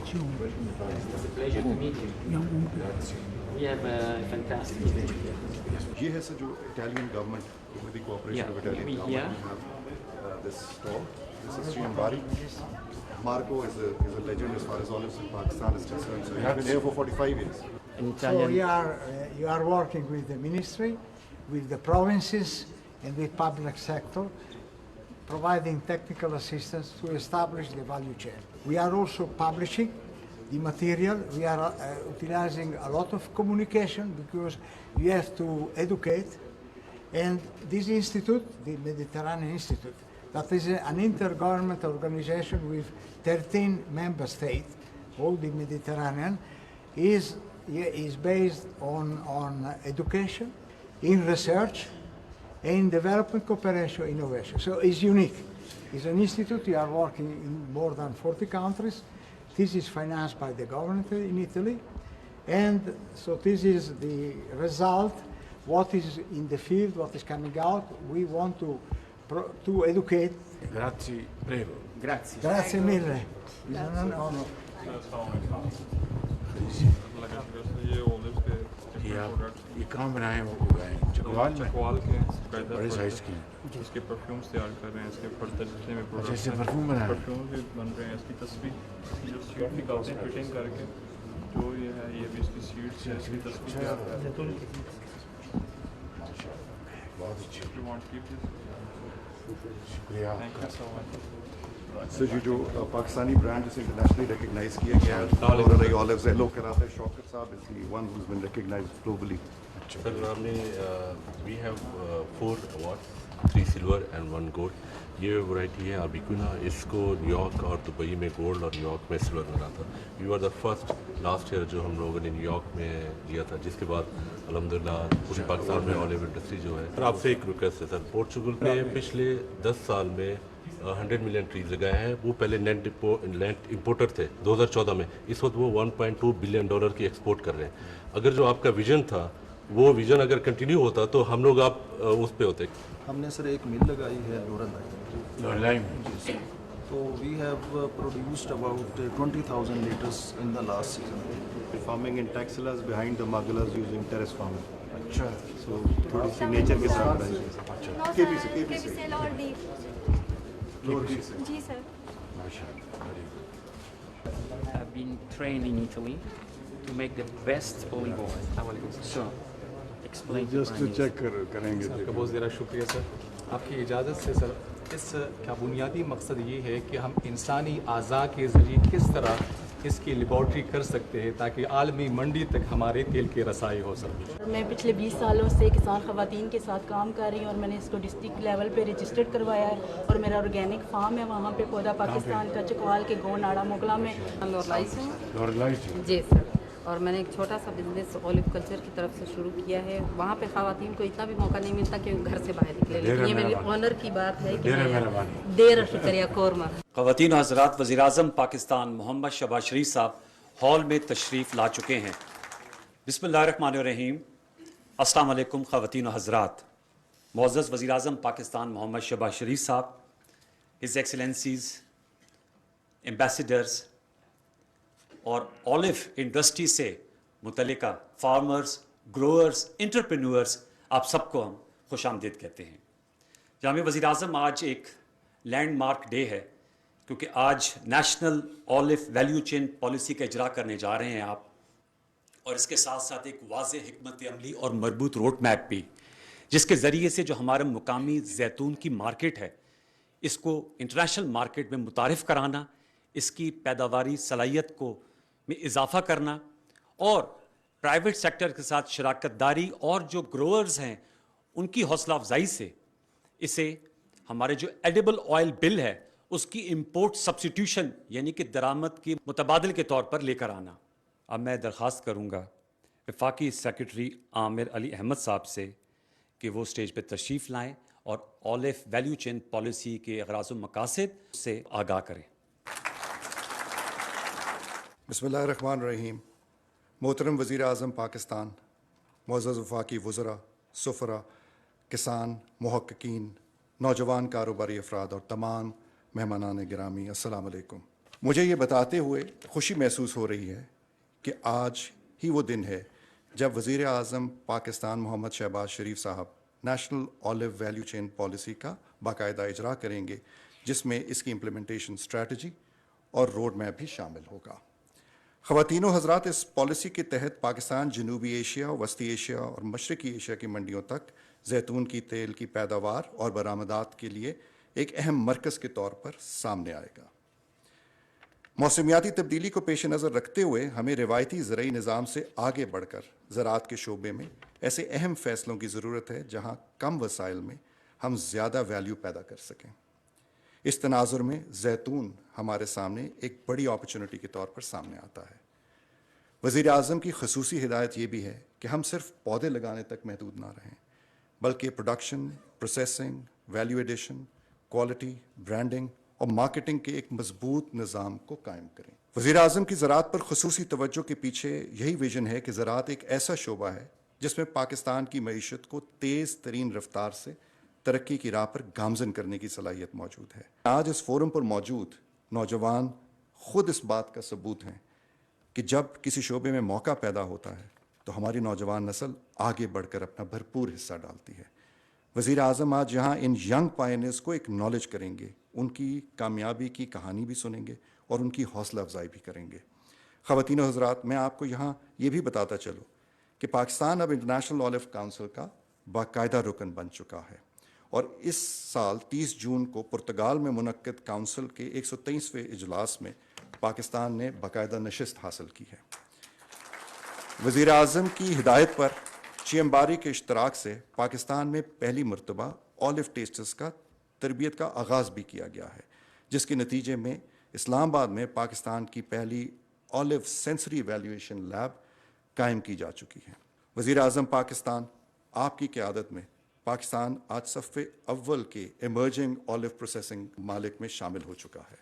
It's a pleasure to meet you. We have a fantastic event here. یہ ہے سر جو Italian government with the cooperation of Italian government this stall this is Sri Ambari. Marco is a legend as far as olives in Pakistan is concerned. So he's been here for 45 years. So you are working with the ministry, with the provinces and with public sector, providing technical assistance to establish the value chain. We are also publishing the material. We are utilizing a lot of communication because you have to educate. And this institute, the Mediterranean Institute, that is an intergovernmental organization with 13 member states, all the Mediterranean, is based on education, in research, in development cooperation, innovation. So it's unique. It's an institute. We are working in more than 40 countries. This is financed by the government in Italy. And so this is the result, what is in the field, what is coming out. We want to educate. Grazie, prego. Grazie. Grazie mille. No. یہ کہاں بنائے ہیں وہ گئے چکوال میں بڑے size کی اس کے پرفیومس تیار کر رہے ہیں، اس کے فردر جتنے بھی اچھا اس سے پرفیوم بنا رہے ہیں پرفیوم بھی بن رہے ہیں، اس کی تصویر جو سیڈ نکالتے ہیں فٹنگ کر کے جو یہ ہے یہ بھی اس کی سیڈس ہے، اس کی تصویر تیار کر رہے ہیں. بہت اچھی شکریہ. تھینک یو سو مچ. سر یہ جو پاکستانی برانڈ جسے انٹرنیشنلی ریکگنائز کیا گیا ہے آلوز ہے لوگ کراتے ہیں شوکت صاحب is the one who's been recognised globally. Sir ہم نے we have 4 award 3 silver and 1 gold. یہ ورائٹی ہے اربیکونا، اس کو نیو یارک اور دبئی میں گولڈ اور نیو یارک میں سلور ملا تھا. You are the first last year جو ہم لوگوں نے نیو یارک میں لیا تھا، جس کے بعد الحمدللہ پورے پاکستان میں آلیو انڈسٹری جو ہے. سر آپ سے ایک ریکویسٹ ہے سر، پورچوگل نے پچھلے 10 سال میں 100 ملین ٹریز لگائے ہیں. وہ پہلے لینڈ امپورٹر تھے 2014 میں، اس وقت وہ $1.2 بلین کی ایکسپورٹ کر رہے ہیں. اگر جو آپ کا ویژن تھا وہ ویژن اگر کنٹینیو ہوتا تو ہم لوگ آپ اس پہ ہوتے. ہم نے سر ایک مل لگائی ہے لائم. تو we have produced about 20,000 litres in the last season. Farming in Taxila's behind the Margallas using terrace farming. اچھا سو تھوڑی سی نیچر کے ساتھ جی sir. I've been trained in Italy to make the best olive oil. So, explain to just Prime Minister. Check کریں گے. سر کا بہت زیادہ شکریہ سر. آپ کی اجازت سے سر، اس کا بنیادی مقصد یہ ہے کہ ہم انسانی اعضاء کے ذریعے کس طرح اس کی لیبارٹری کر سکتے ہیں تاکہ عالمی منڈی تک ہمارے تیل کی رسائی ہو سکے. میں پچھلے 20 سالوں سے کسان خواتین کے ساتھ کام کر رہی ہوں اور میں نے اس کو ڈسٹرکٹ لیول پہ رجسٹرڈ کروایا ہے اور میرا آرگینک فارم ہے وہاں پہ پودا پاکستان کا چکوال کے گو ناڑا موگلا میں. جی سر، اور میں نے ایک چھوٹا سا بزنس اولیو کلچر کی طرف سے شروع کیا ہے. وہاں پہ خواتین کو اتنا بھی موقع نہیں ملتا کہ وہ گھر سے باہر نکلے، لیکن یہ میری آنر کی بات ہے کہ دیر شکریہ کورما. خواتین و حضرات، وزیر اعظم پاکستان محمد شہباز شریف صاحب ہال میں تشریف لا چکے ہیں. بسم اللہ الرحمن الرحیم. السلام علیکم خواتین و حضرات. معزز وزیر اعظم پاکستان محمد شہباز شریف صاحب، ہز ایکسیلنسیز، ایمبیسیڈرز اور اولیو انڈسٹری سے متعلقہ فارمرز، گروئرز، انٹرپرینورز، آپ سب کو ہم خوش آمدید کہتے ہیں. جناب وزیر اعظم، آج ایک لینڈ مارک ڈے ہے کیونکہ آج national olive value chain policy کا اجرا کرنے جا رہے ہیں آپ، اور اس کے ساتھ ساتھ ایک واضح حکمت عملی اور مربوط روڈ میپ بھی، جس کے ذریعے سے جو ہمارا مقامی زیتون کی مارکیٹ ہے اس کو انٹرنیشنل مارکیٹ میں متعارف کرانا، اس کی پیداواری صلاحیت کو میں اضافہ کرنا اور پرائیویٹ سیکٹر کے ساتھ شراکت داری اور جو گروئرز ہیں ان کی حوصلہ افزائی سے اسے ہمارے جو ایڈیبل آئل بل ہے اس کی امپورٹ سبسٹیوشن یعنی کہ درآمد کی متبادل کے طور پر لے کر آنا. اب میں درخواست کروں گا وفاقی سیکرٹری عامر علی احمد صاحب سے کہ وہ اسٹیج پہ تشریف لائیں اور اولیو ویلیو چین پالیسی کے اغراض و مقاصد سے آگاہ کریں. بسم اللہ الرحمن الرحیم. محترم وزیر اعظم پاکستان، معزز وفاقی وزراء، سفراء، کسان، محققین، نوجوان کاروباری افراد اور تمام مہمانان گرامی، السلام علیکم. مجھے یہ بتاتے ہوئے خوشی محسوس ہو رہی ہے کہ آج ہی وہ دن ہے جب وزیر اعظم پاکستان محمد شہباز شریف صاحب national olive value chain policy کا باقاعدہ اجرا کریں گے، جس میں اس کی امپلیمنٹیشن اسٹریٹجی اور روڈ میپ بھی شامل ہوگا۔ خواتین و حضرات، اس پالیسی کے تحت پاکستان جنوبی ایشیا، وسطی ایشیا اور مشرقی ایشیا کی منڈیوں تک زیتون کی تیل کی پیداوار اور برآمدات کے لیے ایک اہم مرکز کے طور پر سامنے آئے گا۔ موسمیاتی تبدیلی کو پیش نظر رکھتے ہوئے ہمیں روایتی زرعی نظام سے آگے بڑھ کر زراعت کے شعبے میں ایسے اہم فیصلوں کی ضرورت ہے جہاں کم وسائل میں ہم زیادہ ویلیو پیدا کر سکیں۔ اس تناظر میں زیتون ہمارے سامنے ایک بڑی اپرچونٹی کے طور پر سامنے آتا ہے۔ وزیر اعظم کی خصوصی ہدایت یہ بھی ہے کہ ہم صرف پودے لگانے تک محدود نہ رہیں، بلکہ production, processing, value addition, quality, branding اور مارکیٹنگ کے ایک مضبوط نظام کو قائم کریں۔ وزیر اعظم کی زراعت پر خصوصی توجہ کے پیچھے یہی ویژن ہے کہ زراعت ایک ایسا شعبہ ہے جس میں پاکستان کی معیشت کو تیز ترین رفتار سے ترقی کی راہ پر گامزن کرنے کی صلاحیت موجود ہے۔ آج اس فورم پر موجود نوجوان خود اس بات کا ثبوت ہیں کہ جب کسی شعبے میں موقع پیدا ہوتا ہے تو ہماری نوجوان نسل آگے بڑھ کر اپنا بھرپور حصہ ڈالتی ہے۔ وزیر اعظم آج یہاں ان ینگ پائنیئرز کو اکنالج کریں گے، ان کی کامیابی کی کہانی بھی سنیں گے اور ان کی حوصلہ افزائی بھی کریں گے۔ خواتین و حضرات، میں آپ کو یہاں یہ بھی بتاتا چلوں کہ پاکستان اب انٹرنیشنل آلیو کونسل کا باقاعدہ رکن بن چکا ہے، اور اس سال 30 جون کو پرتگال میں منعقد کونسل کے 123ویں اجلاس میں پاکستان نے باقاعدہ نشست حاصل کی ہے۔ وزیر اعظم کی ہدایت پر چیمباری کے اشتراک سے پاکستان میں پہلی مرتبہ آلیو ٹیسٹرز کا تربیت کا آغاز بھی کیا گیا ہے، جس کے نتیجے میں اسلام آباد میں پاکستان کی پہلی آلیو سینسری ایویلیویشن لیب قائم کی جا چکی ہے۔ وزیر اعظم پاکستان، آپ کی قیادت میں پاکستان آج صف اول کے ایمرجنگ آلیو پروسیسنگ ممالک میں شامل ہو چکا ہے،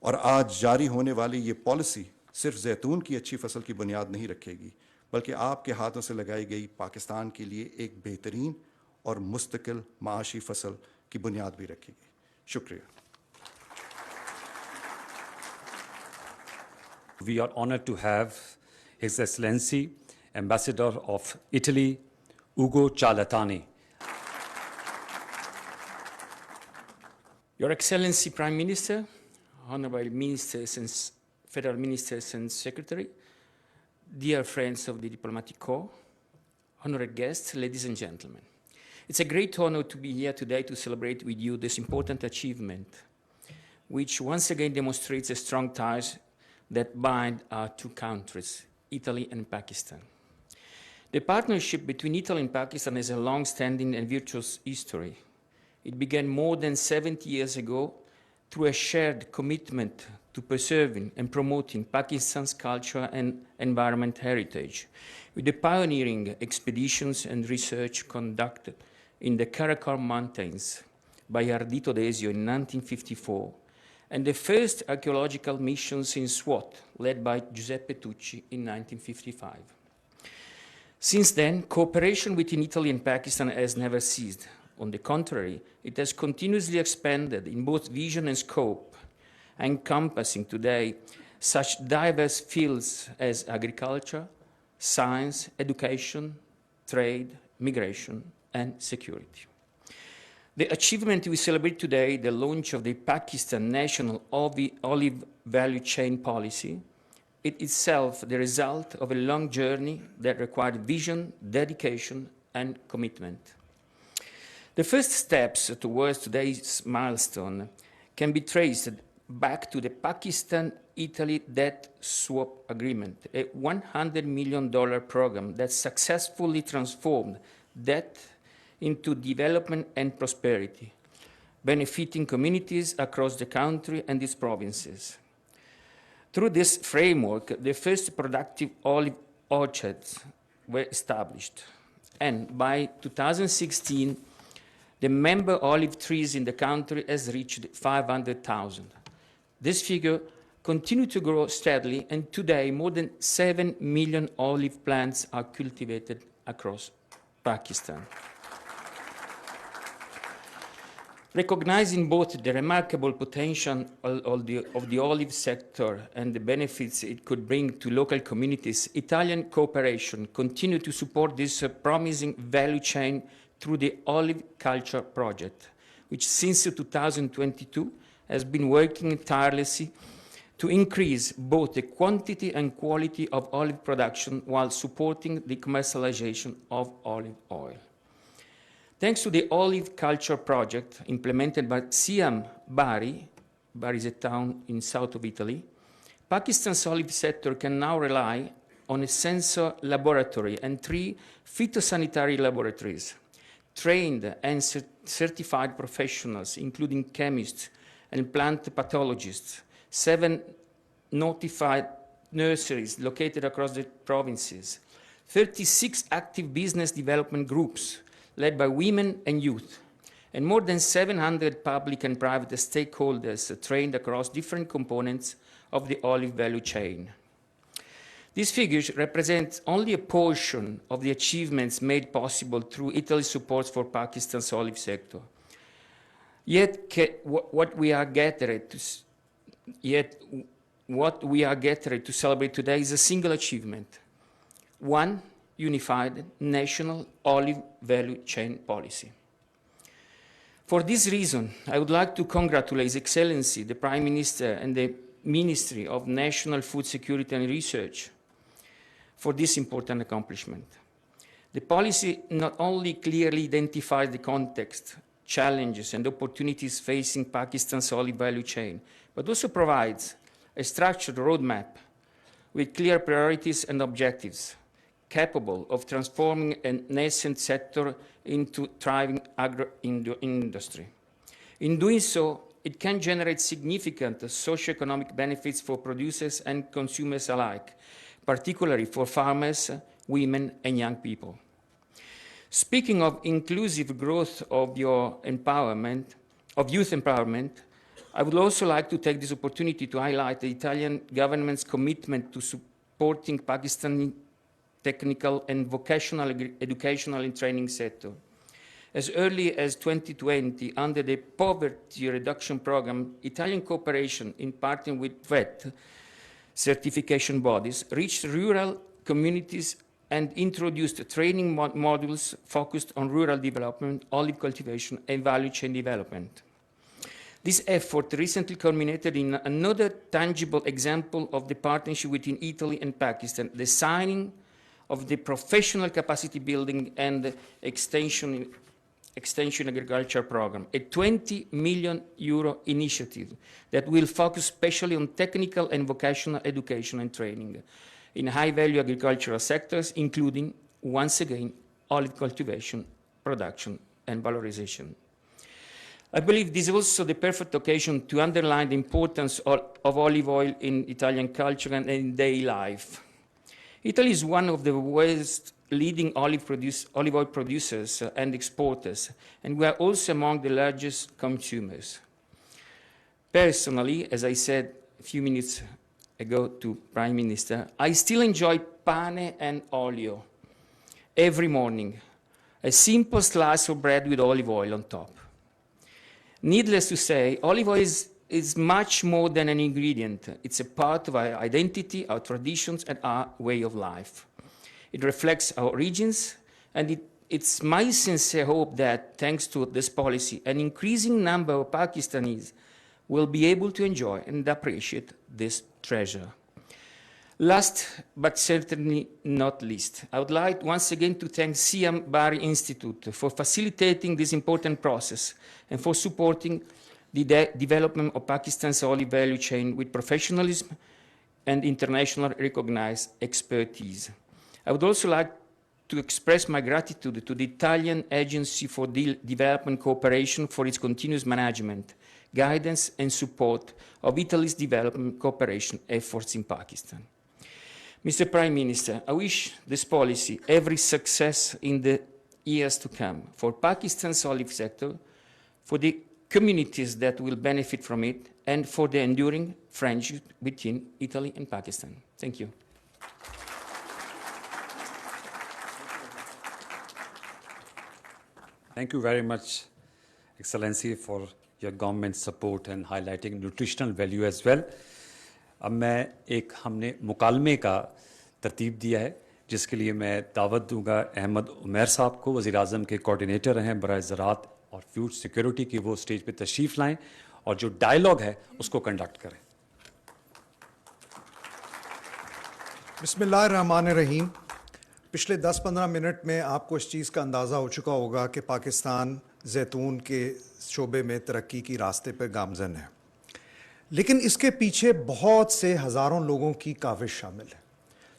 اور آج جاری ہونے والی یہ پالیسی صرف زیتون کی اچھی فصل کی بنیاد نہیں رکھے گی، بلکہ آپ کے ہاتھوں سے لگائی گئی پاکستان کے لیے ایک بہترین اور مستقل معاشی فصل کی بنیاد بھی رکھے گی۔ شکریہ۔ We are honored to have His Excellency Ambassador of Italy, Ugo Ciarlatani. Your Excellency Prime Minister, Honorable Ministers and Federal Ministers and Secretary, dear friends of the Diplomatic Corps, honored guests, ladies and gentlemen. It's a great honor to be here today to celebrate with you this important achievement, which once again demonstrates the strong ties that bind our two countries, Italy and Pakistan. The partnership between Italy and Pakistan has a long-standing and virtuous history. It began more than 70 years ago through a shared commitment to preserving and promoting Pakistan's culture and environment heritage, with the pioneering expeditions and research conducted in the Karakoram Mountains by Ardito Desio in 1954, and the first archaeological missions in Swat, led by Giuseppe Tucci in 1955. Since then, cooperation between Italy and Pakistan has never ceased. On the contrary, it has continuously expanded in both vision and scope, encompassing today such diverse fields as agriculture, science, education, trade, migration, and security. The achievement we celebrate today, the launch of the Pakistan National Olive Value Chain Policy, it itself the result of a long journey that required vision, dedication, and commitment. The first steps towards today's milestone can be traced back to the Pakistan-Italy Debt Swap Agreement, a $100 million program that successfully transformed debt into development and prosperity, benefiting communities across the country and its provinces. Through this framework, the first productive olive orchards were established, and by 2016, the member olive trees in the country has reached 500,000. This figure continued to grow steadily, and today more than 7 million olive plants are cultivated across Pakistan. Recognizing both the remarkable potential of the olive sector and the benefits it could bring to local communities, Italian cooperation continued to support this promising value chain through the Olive Culture Project, which since 2022 has been working tirelessly to increase both the quantity and quality of olive production while supporting the commercialization of olive oil. Thanks to the Olive Culture Project implemented by Siam Bari, Bari is a town in south of Italy, Pakistan's olive sector can now rely on a sensor laboratory and 3 phytosanitary laboratories, trained and certified professionals, including chemists and plant pathologists, 7 notified nurseries located across the provinces, 36 active business development groups led by women and youth, and more than 700 public and private stakeholders trained across different components of the olive value chain. These figures represent only a portion of the achievements made possible through Italy's support for Pakistan's olive sector. Yet what we are gathered to celebrate today is a single achievement: one unified national olive value chain policy. For this reason, I would like to congratulate His Excellency, the Prime Minister, and the Ministry of National Food Security and Research for this important accomplishment. The policy not only clearly identifies the context, challenges, and opportunities facing Pakistan's olive value chain, but also provides a structured roadmap with clear priorities and objectives, capable of transforming a nascent sector into thriving agro-industry. In doing so, it can generate significant socioeconomic benefits for producers and consumers alike, particularly for farmers, women, and young people. Speaking of inclusive growth of youth empowerment, I would also like to take this opportunity to highlight the Italian government's commitment to supporting Pakistani technical and vocational educational and training sector. As early as 2020, under the Poverty Reduction Program, Italian cooperation in partnering with VET certification bodies reached rural communities and introduced training modules focused on rural development, olive cultivation, and value chain development. This effort recently culminated in another tangible example of the partnership between Italy and Pakistan, the signing of the Professional Capacity Building and Extension Agriculture Program, a €20 million initiative that will focus specially on technical and vocational education and training in high-value agricultural sectors, including, once again, olive cultivation, production, and valorization. I believe this is also the perfect occasion to underline the importance of olive oil in Italian culture and in daily life. Italy is one of the world's leading olive oil producers and exporters, and we are also among the largest consumers. Personally, as I said a few minutes ago to Prime Minister, I still enjoy pane and olio every morning, a simple slice of bread with olive oil on top. Needless to say, olive oil is much more than an ingredient. It's a part of our identity, our traditions, and our way of life. It reflects our origins, and it's my sincere hope that, thanks to this policy, an increasing number of Pakistanis will be able to enjoy and appreciate this treasure. Last, but certainly not least, I would like once again to thank Siam Bari Institute for facilitating this important process and for supporting the development of Pakistan's olive value chain with professionalism and internationally recognized expertise. I would also like to express my gratitude to the Italian Agency for Development Cooperation for its continuous management, guidance, and support of Italy's development cooperation efforts in Pakistan. Mr. Prime Minister, I wish this policy every success in the years to come for Pakistan's olive sector, for the communities that will benefit from it, and for the enduring friendship between Italy and Pakistan. Thank you. Thank you very much, Excellency, for your government support and highlighting nutritional value as well. اب میں ہم نے مکالمے کا ترتیب دیا ہے جس کے لیے میں دعوت دوں گا احمد عمیر صاحب کو، وزیر اعظم کے کوآرڈینیٹر ہیں برائے زراعت اور فوڈ سیکیورٹی کی، وہ اسٹیج پہ تشریف لائیں اور جو ڈائیلاگ ہے اس کو کنڈکٹ کریں. بسم اللہ الرحمن الرحیم. پچھلے 10-15 منٹ میں آپ کو اس چیز کا اندازہ ہو چکا ہوگا کہ پاکستان زیتون کے شعبے میں ترقی کی راستے پہ گامزن ہے، لیکن اس کے پیچھے بہت سے ہزاروں لوگوں کی کاوش شامل ہے.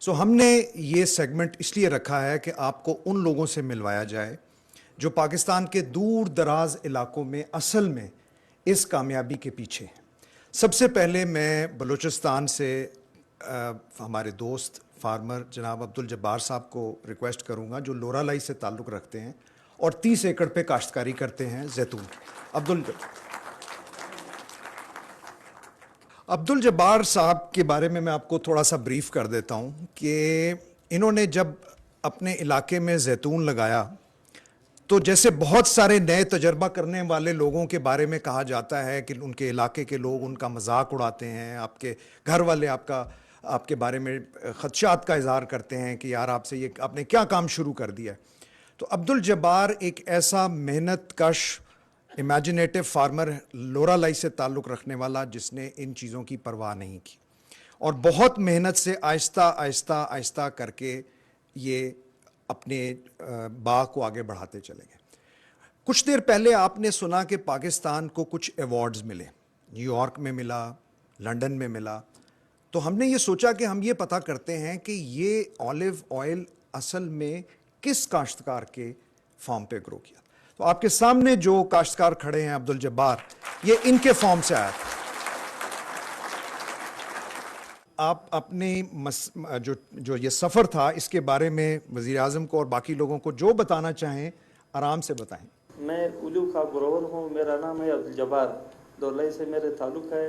سو ہم نے یہ سیگمنٹ اس لیے رکھا ہے کہ آپ کو ان لوگوں سے ملوایا جائے جو پاکستان کے دور دراز علاقوں میں اصل میں اس کامیابی کے پیچھے ہیں. سب سے پہلے میں بلوچستان سے ہمارے دوست فارمر جناب عبدالجبار صاحب کو ریکویسٹ کروں گا جو لورا لائی سے تعلق رکھتے ہیں اور 30 ایکڑ پہ کاشتکاری کرتے ہیں زیتون. عبدالجبار صاحب کے بارے میں آپ کو تھوڑا سا بریف کر دیتا ہوں کہ انہوں نے جب اپنے علاقے میں زیتون لگایا تو جیسے بہت سارے نئے تجربہ کرنے والے لوگوں کے بارے میں کہا جاتا ہے کہ ان کے علاقے کے لوگ ان کا مذاق اڑاتے ہیں، آپ کے گھر والے آپ کے بارے میں خدشات کا اظہار کرتے ہیں کہ یار آپ نے کیا کام شروع کر دیا. تو عبدالجبار ایک ایسا محنت کش امیجنیٹو فارمر لورا لائی سے تعلق رکھنے والا جس نے ان چیزوں کی پرواہ نہیں کی اور بہت محنت سے آہستہ آہستہ آہستہ کر کے یہ اپنے باغ کو آگے بڑھاتے چلے گئے. کچھ دیر پہلے آپ نے سنا کہ پاکستان کو کچھ ایوارڈز ملے، نیو یارک میں ملا، لنڈن میں ملا. تو ہم نے یہ سوچا کہ ہم یہ پتہ کرتے ہیں کہ یہ آلیو آئل اصل میں کس کاشتکار کے فارم پہ گرو کیا. تو آپ کے سامنے جو کاشتکار کھڑے ہیں عبدالجبار، یہ ان کے فارم سے آیا تھا. آپ اپنے جو یہ سفر تھا اس کے بارے میں وزیر اعظم کو اور باقی لوگوں کو جو بتانا چاہیں آرام سے بتائیں. میں اولیو کا گروور ہوں، میرا نام ہے عبدالجبار، دولئی سے میرے تعلق ہے.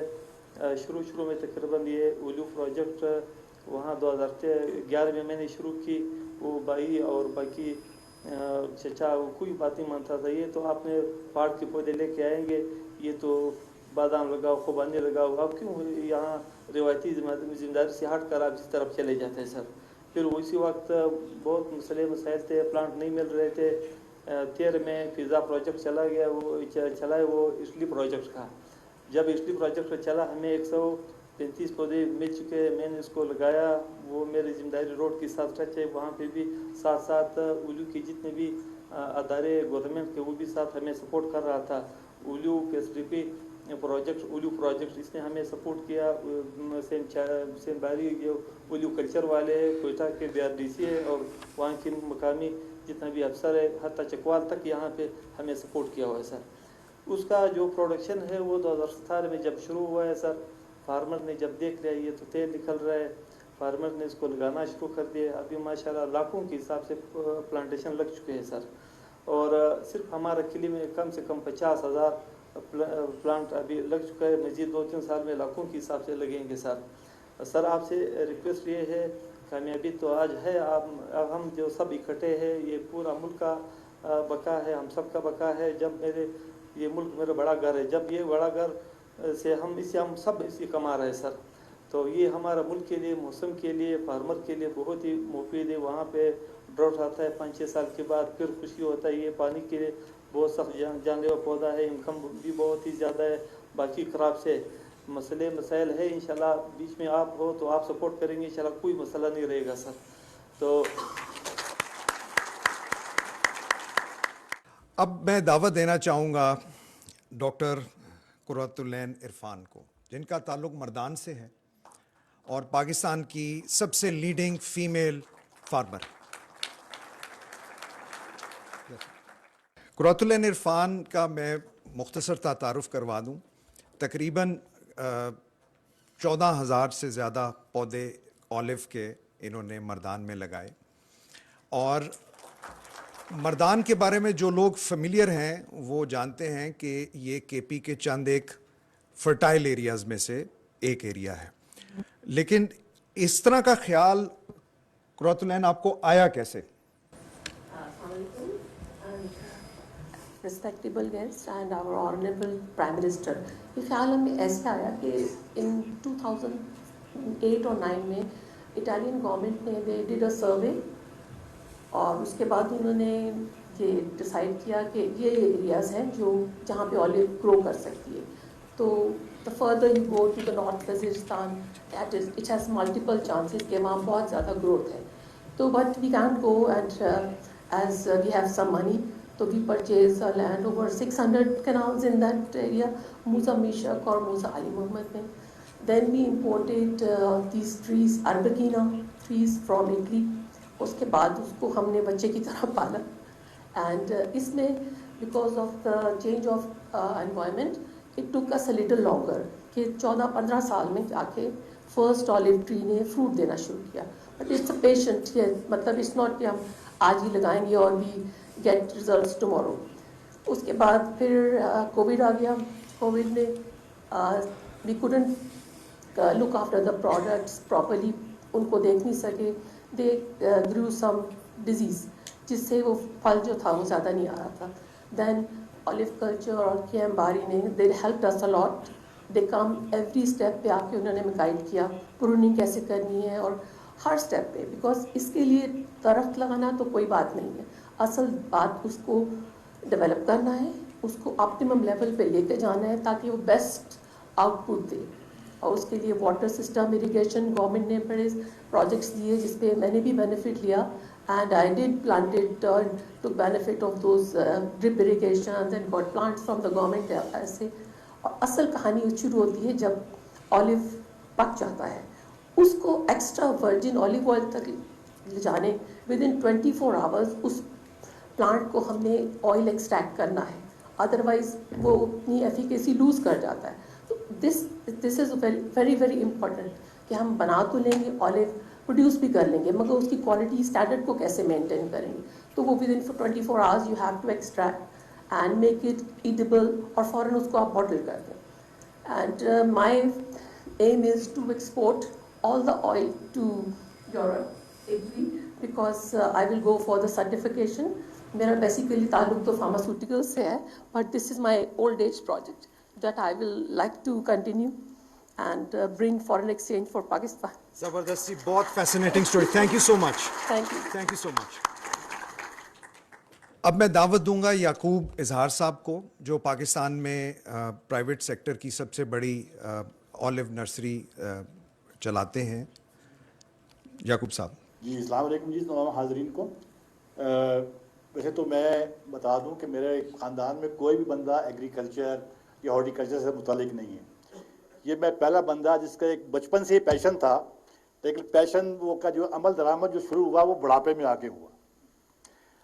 شروع میں تقریباً یہ اولیو پروجیکٹ وہاں 2011 میں نے شروع کی. وہ بھائی اور باقی چچا وہ کوئی بات نہیں مانتا تھا، یہ تو آپ نے پہاڑ کے پودے لے کے آئیں گے، یہ تو بادام لگاؤ، خوبانی لگاؤ، آپ کیوں یہاں روایتی ذمہ داری سے ہٹ کر آپ اس طرف چلے جاتے ہیں سر. پھر اسی وقت بہت مسائل تھے، پلانٹ نہیں مل رہے تھے. 13 میں فضا پروجیکٹ چلا گیا، وہ اٹلی پروجیکٹ کا. جب اٹلی پروجیکٹ چلا ہمیں 135 پودے مل چکے، میں نے اس کو لگایا. وہ میری ذمہ داری روڈ کے ساتھ ٹچ ہے، وہاں پہ بھی ساتھ اولیو کے جتنے بھی ادارے گورنمنٹ کے وہ بھی ساتھ ہمیں سپورٹ کر رہا تھا. اولیو کے اولیو پروجیکٹ اس نے ہمیں سپورٹ کیا. سین باری جو اولیو کلچر والے کوئٹہ کے BRDC ہے اور وہاں کے مقامی جتنا بھی افسر ہے حتیٰ چکوال تک یہاں پہ ہمیں سپورٹ کیا ہوا ہے سر. اس کا جو پروڈکشن ہے وہ 2017 میں جب شروع ہوا ہے سر، فارمر نے جب دیکھ لیا یہ تو تیل نکل رہا ہے، فارمر نے اس کو لگانا شروع کر دیا. ابھی ماشاءاللہ لاکھوں کے حساب سے پلانٹیشن لگ چکے ہیں سر. اور صرف ہمارا قلعے میں کم سے کم 50,000 پلانٹ ابھی لگ چکا ہے. مزید 2-3 سال میں لاکھوں کے حساب سے لگیں گے سر. سر آپ سے ریکویسٹ یہ ہے، کامیابی تو آج ہے، اب ہم جو سب اکٹھے ہیں، یہ پورا ملک کا بقا ہے، ہم سب کا بقا ہے. جب یہ ملک میرا بڑا گھر ہے، جب یہ بڑا گھر سے ہم سب اسی کما رہے ہیں سر. تو یہ ہمارا ملک کے لیے، موسم کے لیے، فارمر کے لیے بہت ہی مفید ہے. وہاں پہ ڈراؤٹ آتا ہے 5-6 سال کے بعد، پھر خوشی ہوتا ہے. یہ پانی کے لیے بہت سخت جان لیوا پودا ہے، انکم بھی بہت ہی زیادہ ہے. باقی کراب سے مسائل ہے، انشاءاللہ بیچ میں آپ ہو تو آپ سپورٹ کریں گے، انشاءاللہ کوئی مسئلہ نہیں رہے گا سر. تو اب میں دعوت دینا چاہوں گا ڈاکٹر قرۃ العین عرفان کو، جن کا تعلق مردان سے ہے اور پاکستان کی سب سے لیڈنگ فیمیل فارمر. قرۃ العین عرفان کا میں مختصر تعارف کروا دوں. تقریباً 14,000 سے زیادہ پودے اولیو کے انہوں نے مردان میں لگائے. اور مردان کے بارے میں جو لوگ فیملیئر ہیں وہ جانتے ہیں کہ یہ KP کے چند ایک فرٹائل ایریاز میں سے ایک ایریا ہے. لیکن اس طرح کا خیال قرۃ العین آپ کو آیا کیسے؟ respectable guests and our honorable Prime Minister. یہ خیال ہمیں ایسے آیا کہ in 2008 اور 9 میں اٹالین گورنمنٹ نے they did a survey اور اس کے بعد انہوں نے یہ ڈیسائیڈ کیا کہ یہ ایریاز ہیں جو جہاں پہ اولیو گرو کر سکتی ہے. تو the further you go to the North Waziristan, it has multiple chances کہ وہاں بہت زیادہ growth ہے. تو but we can't go and as we have some money, so we purchase land over 600 canals in that area, Musa Mishak or Musa Ali Muhammad mein. Then we imported these trees, Arbequina trees from Italy. اس کے بعد اس کو ہم نے بچے کی طرح پالا. And اس میں because of the change of environment, it took us a little longer کہ 14-15 سال میں جا کے فرسٹ آلیو ٹری نے فروٹ دینا شروع کیا. بٹ اٹس اے پیشنٹ، مطلب اٹس ناٹ کہ ہم آج ہی لگائیں گے اور وی گیٹ ریزلٹس ٹمورو. اس کے بعد پھر کووڈ آ گیا. کووڈ میں we couldn't look after the products properly, ان کو دیکھ نہیں سکے. دے گرو سم ڈیزیز جس سے وہ پھل جو تھا وہ زیادہ نہیں آ رہا تھا. دین اولیو کلچر اور کے ایم باری نے دے ہیلپڈ اس الاٹ. دے کم ایوری اسٹیپ پہ آ کے انہوں نے ہمیں گائڈ کیا پروننگ کیسے کرنی ہے اور ہر اسٹیپ پہ. بیکاز اس کے لیے درخت لگانا تو کوئی بات نہیں ہے، اصل بات اس کو ڈیولپ کرنا ہے، اس کو آپٹیمم لیول پہ لے کے جانا ہے تاکہ وہ بیسٹ آؤٹ پٹ دے. اور اس کے لیے واٹر سسٹم اریگیشن گورنمنٹ نے بڑے پروجیکٹس دیے جس پہ میں نے بھی بینیفٹ لیا. And I did planted took benefit of those drip irrigations and got plants from the government ایسے. اور اصل کہانی شروع ہوتی ہے جب اولیو پک جاتا ہے. اس کو ایکسٹرا ورجن اولیو آئل تک لے جانے ودن 24 hours اس پلانٹ کو ہم نے آئل ایکسٹریکٹ کرنا ہے، ادروائز وہ اپنی ایفیکیسی لوز کر جاتا ہے. تو دس از ویری ویری امپورٹنٹ کہ ہم بنا تو لیں گے اولیو، پروڈیوس بھی کر لیں گے، مگر اس کی کوالٹی اسٹینڈرڈ کو کیسے مینٹین کریں گے. تو وہ with in 24 hours you have to extract and make it eatable اور فوراً اس کو آپ باٹل کر دیں. And my aim is to export all the oil to Europe, Italy, because I will go for the certification. میرا basically تعلق تو فارماسیوٹیکل سے ہے، but this is my old age project that I will like to continue and bring foreign exchange for Pakistan. زبردستی، بہت fascinating story. Thank you so much. Thank you so much. اب میں دعوت دوں گا یعقوب اظہار صاحب کو، جو پاکستان میں پرائیویٹ سیکٹر کی سب سے بڑی اولیو نرسری چلاتے ہیں. یعقوب صاحب. جی السلام علیکم جی تمام حاضرین کو. ویسے تو میں بتا دوں کہ میرے خاندان میں کوئی بھی بندہ ایگریکلچر یا ہارٹیکلچر سے متعلق نہیں ہے. یہ میں پہلا بندہ جس کا ایک بچپن سے ہی پیشن تھا، لیکن پیشن وہ کا جو عمل درآمد جو شروع ہوا وہ بڑھاپے میں آ کے ہوا.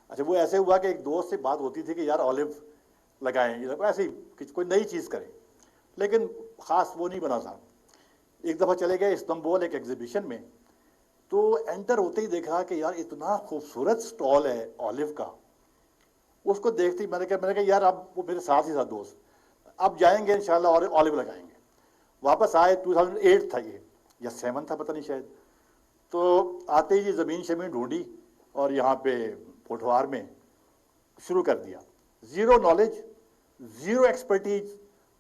اچھا وہ ایسے ہوا کہ ایک دوست سے بات ہوتی تھی کہ یار اولیو لگائیں، ایسے ہی کوئی نئی چیز کریں، لیکن خاص وہ نہیں بنا تھا. ایک دفعہ چلے گئے استنبول ایک ایگزیبیشن میں، تو انٹر ہوتے ہی دیکھا کہ یار اتنا خوبصورت سٹال ہے اولیو کا. اس کو دیکھتے ہی میں نے کہا یار اب وہ میرے ساتھ ہی تھا دوست، اب جائیں گے انشاءاللہ اور اولیو لگائیں گے. واپس آئے 2008 تھا یہ یا 7 تھا پتہ نہیں شاید. تو آتے ہی زمین شمین ڈھونڈی اور یہاں پہ پوٹھوار میں شروع کر دیا. زیرو نالج، زیرو ایکسپرٹیز،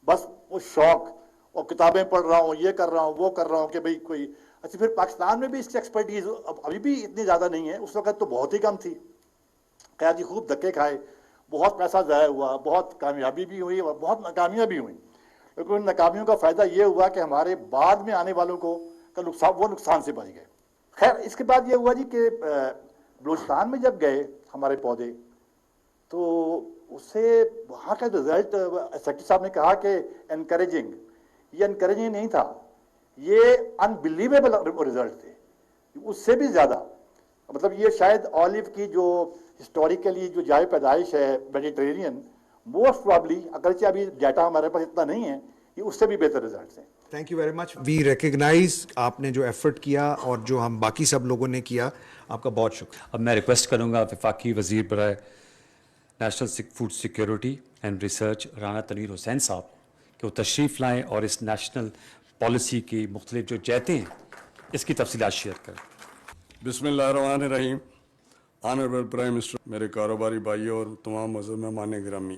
بس وہ شوق اور کتابیں پڑھ رہا ہوں، یہ کر رہا ہوں، وہ کر رہا ہوں کہ بھئی کوئی. اچھا پھر پاکستان میں بھی اس کی ایکسپرٹیز ابھی بھی اتنی زیادہ نہیں ہے، اس وقت تو بہت ہی کم تھی. خیر جی خوب دھکے کھائے، بہت پیسہ ضائع ہوا، بہت کامیابی بھی ہوئی اور بہت ناکامیاں بھی ہوئیں. لیکن ان ناکامیوں کا فائدہ یہ ہوا کہ ہمارے بعد میں آنے والوں کو کا نقصان سے بچ گئے. خیر اس کے بعد یہ ہوا جی کہ بلوچستان میں جب گئے ہمارے پودے، تو اس سے وہاں کا رزلٹ سیکٹری صاحب نے کہا کہ انکریجنگ. یہ انکریجنگ نہیں تھا، یہ انبلیویبل رزلٹ تھے، اس سے بھی زیادہ. مطلب یہ شاید اولیو کی جو ہسٹوریکلی جو جائے پیدائش ہے میڈیٹرینین، موسٹ پرابلی اگرچہ ابھی ڈیٹا ہمارے پاس اتنا نہیں ہے، یہ اس سے بھی بہتر ریزلٹس ہیں. Thank you very much. We recognise آپ نے جو ایفرٹ کیا اور جو ہم باقی سب لوگوں نے کیا، آپ کا بہت شکریہ. اب میں ریکویسٹ کروں گا وفاقی وزیر برائے national food security and research Rana Tanveer Hussain صاحب کہ وہ تشریف لائیں اور اس نیشنل پالیسی کی مختلف جو جہتیں ہیں اس کی تفصیلات شیئر کریں. بسم اللہ الرحمن الرحیم. آنریبل پرائم منسٹر، میرے کاروباری بھائیوں اور تمام معزز مہمان گرامی،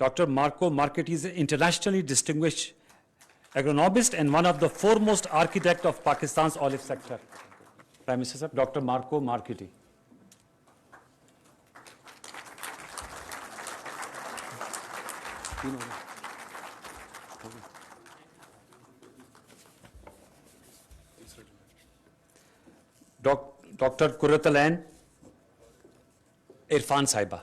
Dr. Marco Marchetti is an internationally distinguished agronomist and one of the foremost architects of Pakistan's olive sector. Prime Minister Sir, Dr. Marco Marchetti. Dr. Kurratalain Irfan Saiba.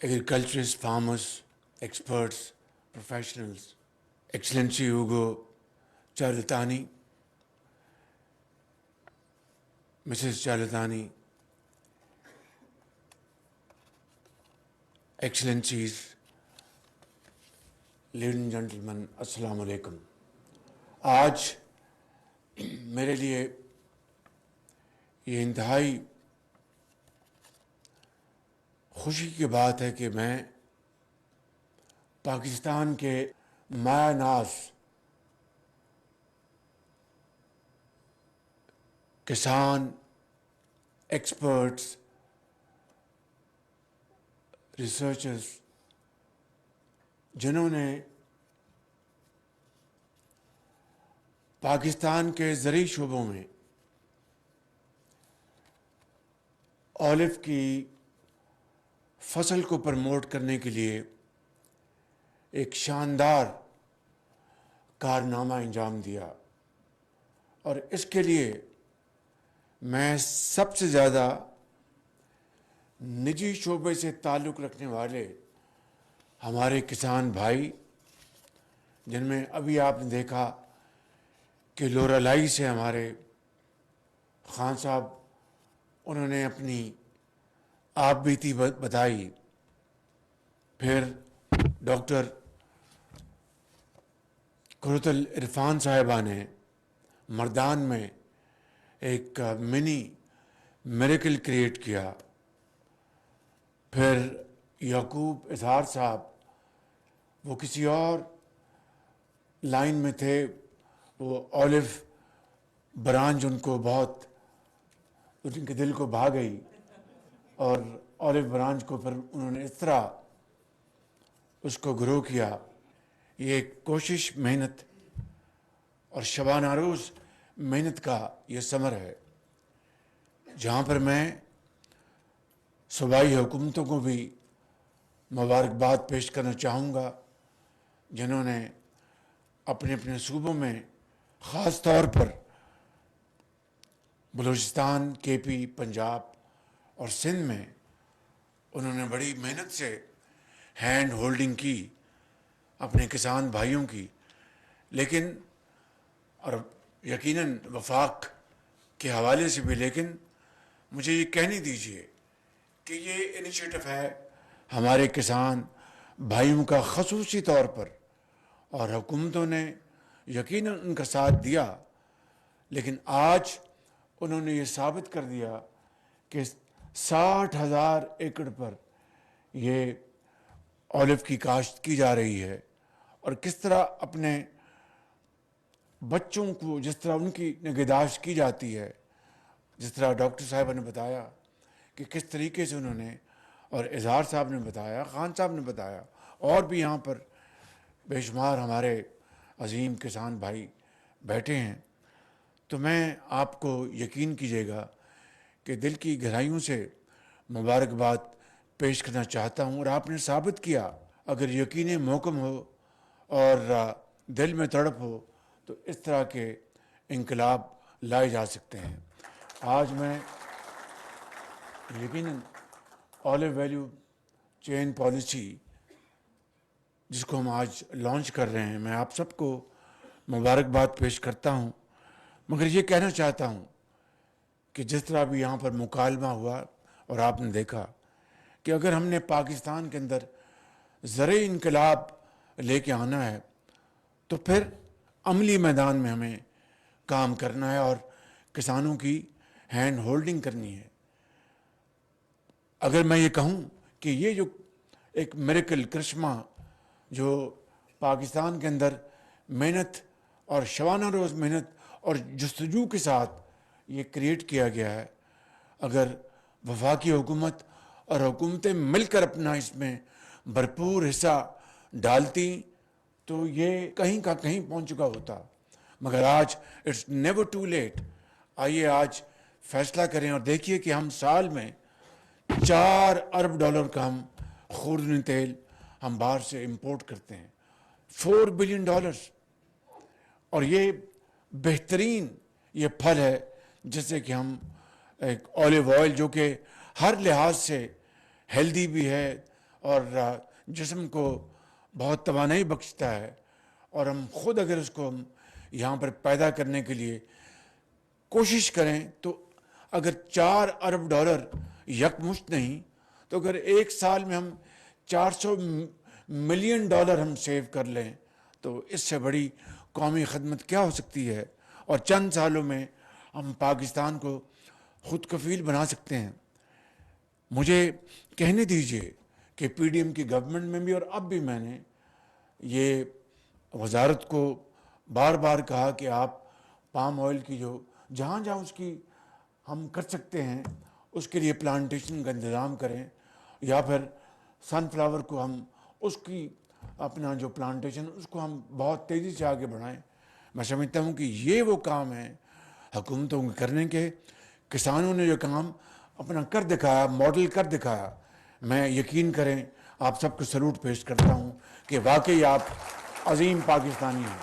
agriculturists, farmers, experts, professionals, Excellency Ugo Charlatani, Mrs. Charlatani, Excellencies, ladies and gentlemen, Assalamu alaikum. آج میرے لیے یہ انتہائی خوشی کی بات ہے کہ میں پاکستان کے مایہ ناز کسان، ایکسپرٹس، ریسرچرز، جنہوں نے پاکستان کے زرعی شعبوں میں اولیو کی فصل کو پروموٹ کرنے کے لیے ایک شاندار کارنامہ انجام دیا، اور اس کے لیے میں سب سے زیادہ نجی شعبے سے تعلق رکھنے والے ہمارے کسان بھائی، جن میں ابھی آپ نے دیکھا کہ لورالائی سے ہمارے خان صاحب، انہوں نے اپنی آپ بیتی بتائی، پھر ڈاکٹر قرۃ العرفان صاحبہ نے مردان میں ایک منی میریکل کریٹ کیا، پھر یعقوب اظہار صاحب، وہ کسی اور لائن میں تھے، وہ اولیو برانچ ان کو بہت، ان کے دل کو بھا گئی، اور اولیو برانچ کو پھر انہوں نے اس طرح اس کو گرو کیا۔ یہ ایک کوشش، محنت اور شبانہ روز محنت کا یہ ثمر ہے، جہاں پر میں صوبائی حکومتوں کو بھی مبارکباد پیش کرنا چاہوں گا، جنہوں نے اپنے اپنے صوبوں میں، خاص طور پر بلوچستان، کے پی، پنجاب اور سندھ میں، انہوں نے بڑی محنت سے ہینڈ ہولڈنگ کی اپنے کسان بھائیوں کی، لیکن اور یقیناً وفاق کے حوالے سے بھی، لیکن مجھے یہ کہنے دیجئے کہ یہ انیشیٹو ہے ہمارے کسان بھائیوں کا خصوصی طور پر، اور حکومتوں نے یقیناً ان کا ساتھ دیا، لیکن آج انہوں نے یہ ثابت کر دیا کہ 60,000 ایکڑ پر یہ اولیو کی کاشت کی جا رہی ہے، اور کس طرح اپنے بچوں کو، جس طرح ان کی نگہداشت کی جاتی ہے، جس طرح ڈاکٹر صاحبہ نے بتایا کہ کس طریقے سے انہوں نے، اور اظہار صاحب نے بتایا، خان صاحب نے بتایا، اور بھی یہاں پر بے شمار ہمارے عظیم کسان بھائی بیٹھے ہیں، تو میں آپ کو یقین کیجیے گا کہ دل کی گہرائیوں سے مبارکباد پیش کرنا چاہتا ہوں، اور آپ نے ثابت کیا، اگر یقین محکم ہو اور دل میں تڑپ ہو تو اس طرح کے انقلاب لائے جا سکتے ہیں۔ آج میں یقیناً اولیو ویلیو چین پالیسی، جس کو ہم آج لانچ کر رہے ہیں، میں آپ سب کو مبارکباد پیش کرتا ہوں، مگر یہ کہنا چاہتا ہوں کہ جس طرح بھی یہاں پر مکالمہ ہوا اور آپ نے دیکھا کہ اگر ہم نے پاکستان کے اندر زرعی انقلاب لے کے آنا ہے تو پھر عملی میدان میں ہمیں کام کرنا ہے اور کسانوں کی ہینڈ ہولڈنگ کرنی ہے۔ اگر میں یہ کہوں کہ یہ جو ایک میریکل کرشمہ جو پاکستان کے اندر محنت اور شبانہ روز محنت اور جستجو کے ساتھ یہ کریٹ کیا گیا ہے، اگر وفاقی حکومت اور حکومتیں مل کر اپنا اس میں بھرپور حصہ ڈالتی تو یہ کہیں کا کہیں پہنچ چکا ہوتا، مگر آج اٹس نیور ٹو لیٹ۔ آئیے آج فیصلہ کریں اور دیکھیے کہ ہم سال میں $4 ارب کا ہم خوردنی تیل ہم باہر سے امپورٹ کرتے ہیں، $4 بلین، اور یہ بہترین یہ پھل ہے، جیسے کہ ہم ایک اولیو آئل جو کہ ہر لحاظ سے ہیلدی بھی ہے اور جسم کو بہت توانائی بخشتا ہے، اور ہم خود اگر اس کو ہم یہاں پر پیدا کرنے کے لیے کوشش کریں تو اگر $4 ارب یکمشت نہیں تو اگر ایک سال میں ہم $400 ملین ہم سیو کر لیں تو اس سے بڑی قومی خدمت کیا ہو سکتی ہے، اور چند سالوں میں ہم پاکستان کو خود کفیل بنا سکتے ہیں۔ مجھے کہنے دیجئے کہ پی ڈی ایم کی گورنمنٹ میں بھی اور اب بھی میں نے یہ وزارت کو بار بار کہا کہ آپ پام آئل کی جو جہاں جہاں اس کی ہم کر سکتے ہیں اس کے لیے پلانٹیشن کا انتظام کریں، یا پھر سن فلاور کو ہم اس کی اپنا جو پلانٹیشن اس کو ہم بہت تیزی سے آگے بڑھائیں۔ میں سمجھتا ہوں کہ یہ وہ کام ہے حکومتوں کے کرنے کے۔ کسانوں نے جو کام اپنا کر دکھایا، ماڈل کر دکھایا، میں یقین کریں آپ سب کو سلوٹ پیش کرتا ہوں کہ واقعی آپ عظیم پاکستانی ہیں۔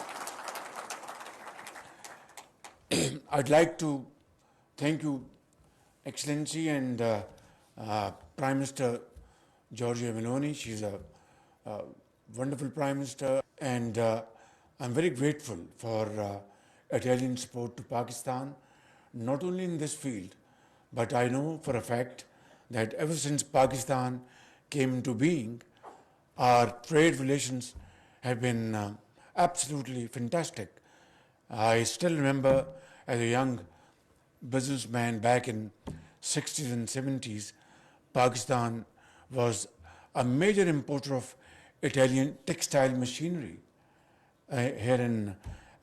I'd like to thank you, Excellency, and Prime Minister Giorgia Meloni. She's a wonderful Prime Minister, and I'm very grateful for Italian support to Pakistan, not only in this field, but I know for a fact that ever since Pakistan came into being, our trade relations have been absolutely fantastic. I still remember as a young businessman back in 60s and 70s, Pakistan was a major importer of Italian textile machinery here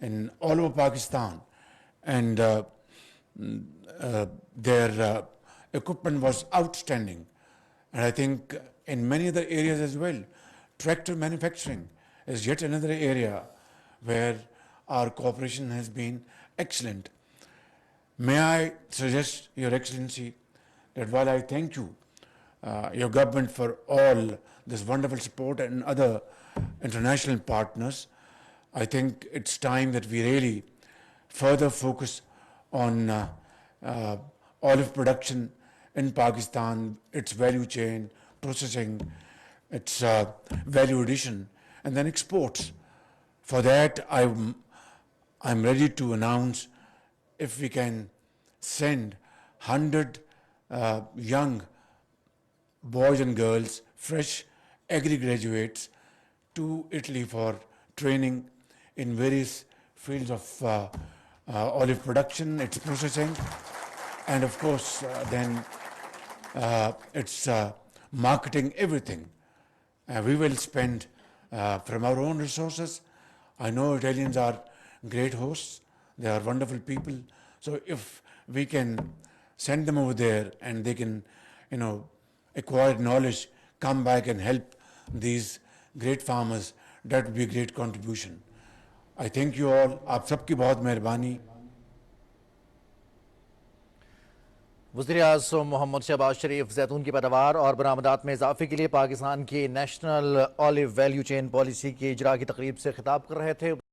in all over Pakistan, and their equipment was outstanding. And I think in many other areas as well, tractor manufacturing is yet another area where our cooperation has been excellent. May I suggest, Your Excellency, that while I thank you, your government, for all this wonderful support and other international partners, I think it's time that we really further focus on olive production in Pakistan, its value chain, processing, its value addition, and then exports. For that, I'm ready to announce if we can send 100 young boys and girls, fresh agri graduates, to Italy for training in various fields of olive production, its processing, and of course then its marketing, everything. We will spend from our own resources. I know Italians are great hosts, they are wonderful people, so if we can send them over there and they can, acquire knowledge, come back and help these great farmers, that would be a great contribution. I thank you all. آپ سب کی بہت مہربانی۔ وزیراعظم محمد شہباز شریف زیتون کی پیداوار اور برآمدات میں اضافے کے لیے پاکستان کی national olive value chain policy کے اجرا کی تقریب سے خطاب کر رہے تھے۔